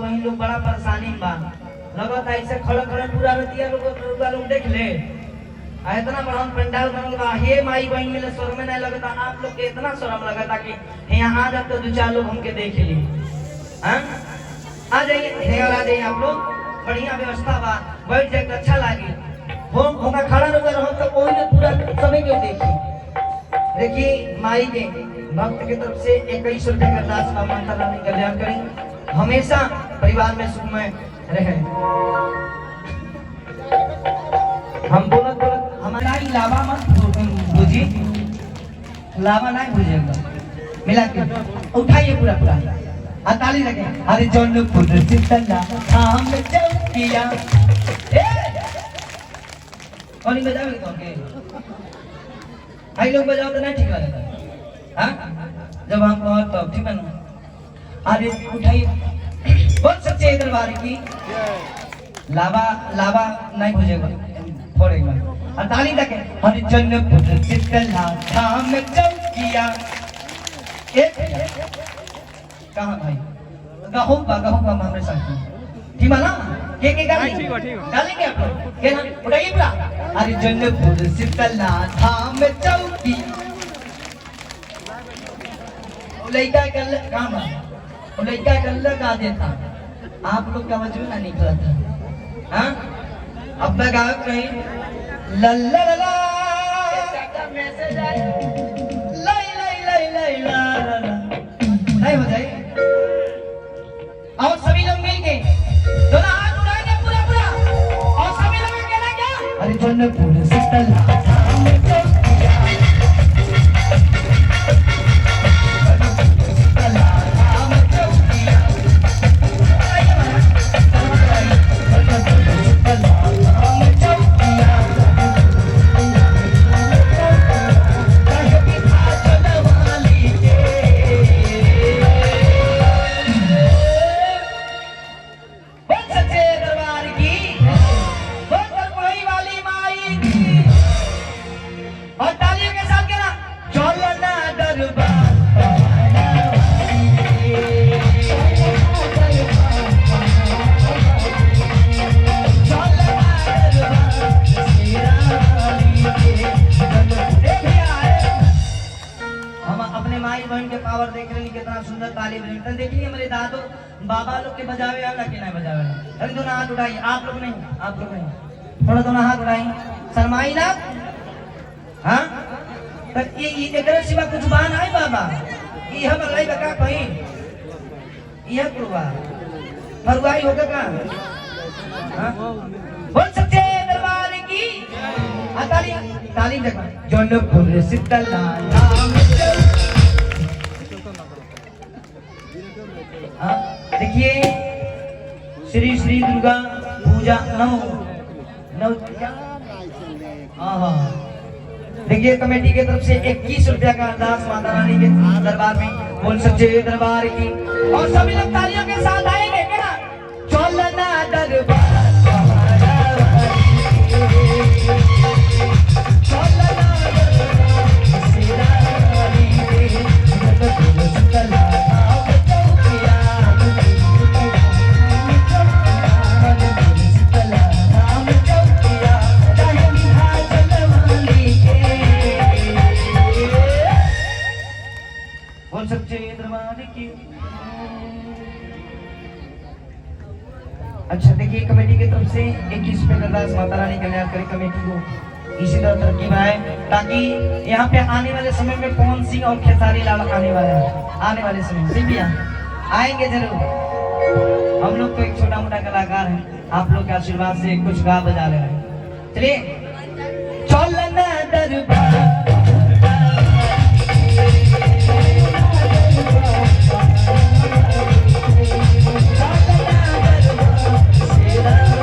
बहन लोग बड़ा परेशानी में बा। लगता ऐसे खड़ा खड़ा पूरा रतिया लोग देख ले इतना बड़ा पंडाल बनल बा। हे माई बहन मिले शर्म नहीं लगता, आप लोग के इतना शर्म लगता कि यहाँ आ जाते दो चार लोग हमके देख ली। आ जाइए आ जाइए आप लोग, बढ़िया व्यवस्था बा, बैठ जाए तो अच्छा लागे। हम खड़ा रहो तो कोई ने पूरा समय क्यों देखी। देखिए माई के भक्त की तरफ से 21 रुपए का दास का माता रानी कल्याण करें, हमेशा परिवार में सुखमय रहे। हम बोलत हमारा लावा मत भूजी, लावा नहीं भूजेगा, मिला के उठाइए पूरा पूरा ताली लगे। अरे जौनपुर चितला हम चौकिया कौन बजावे तो के भाई लोग बजाओ तो नहीं ठीक लगेगा। हाँ जब हम कहो तो ठीक है ना। अरे उठाइए बोल सच्चे दरबार की लावा लावा नहीं भूजेगा फोड़ेगा। और ताली लगे। अरे जौनपुर चितला हम चौकिया कहाँ भाई गहूँगा हमारे साथ ठीक है ना। के गाली गालेंगे आप लोग के ना उठाइए पूरा। अरे जौनपुर शीतला धाम चौकी लड़का कर काम लड़का कर लगा देता, आप लोग का वजह ना निकला था। हाँ अब लगा कहीं लल्ला लल्ला मैसेज आया लाई लाई लाई लाई ला नहीं हो जाए। और सभी लोग मिलके दोनों हाथ उठाएंगे पूरा पूरा और सभी लोग कहना क्या। अरे जौनपुर शीतला धाम चौकिया बाबा लोग के बजावे आला कि नहीं बजावे। अरे दोनों हाथ उठाइए, आप लोग नहीं थोड़ा दोनों हाथ उठाइए शर्माई ना। हाँ तो ये एकरा सिवा कुछ बान है बाबा ये हम लई बका कहीं यह कुरवा फरवाई होगा का। हाँ बोल सकते दरबार की ताली ताली देखो। जौनपुर शीतला धाम देखिए श्री श्री दुर्गा पूजा नौ देखिए कमेटी की तरफ से 21 रुपया का अरदास माता रानी के दरबार में। बोल सच्चे दरबार की और सभी लोग तालियों के साथ आएंगे क्या। चलना दरबार अच्छा देखिए कमेटी की तरफ से 21 रुपए का दास माता रानी कल्याण करी कमेटी को इसी तरह तरक्की बनाए ताकि यहाँ पे आने वाले समय में पवन सिंह और खेसारी लाल आने वाले हैं। आने वाले समय से भी आएंगे जरूर। हम लोग तो एक छोटा मोटा कलाकार है, आप लोग के आशीर्वाद से कुछ गा बजा रहे हैं। चलिए चलना दरबार Bye.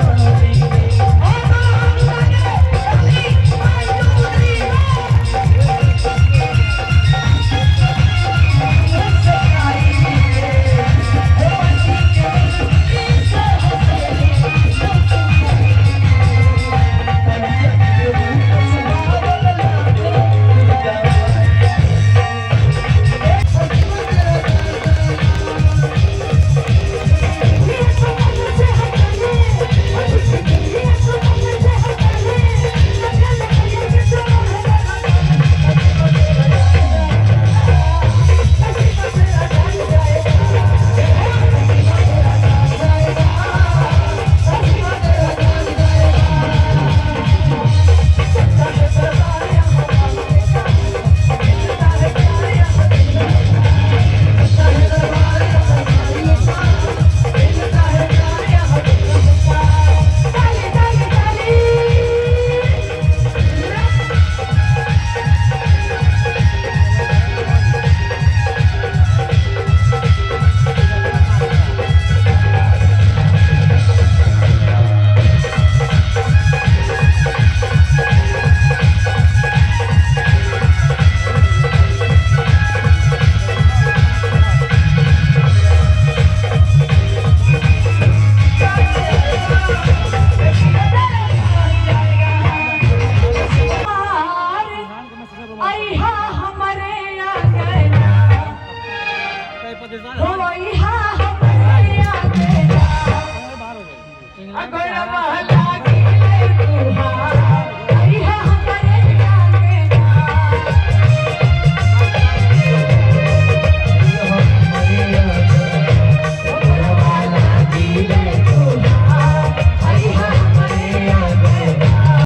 अगोया महल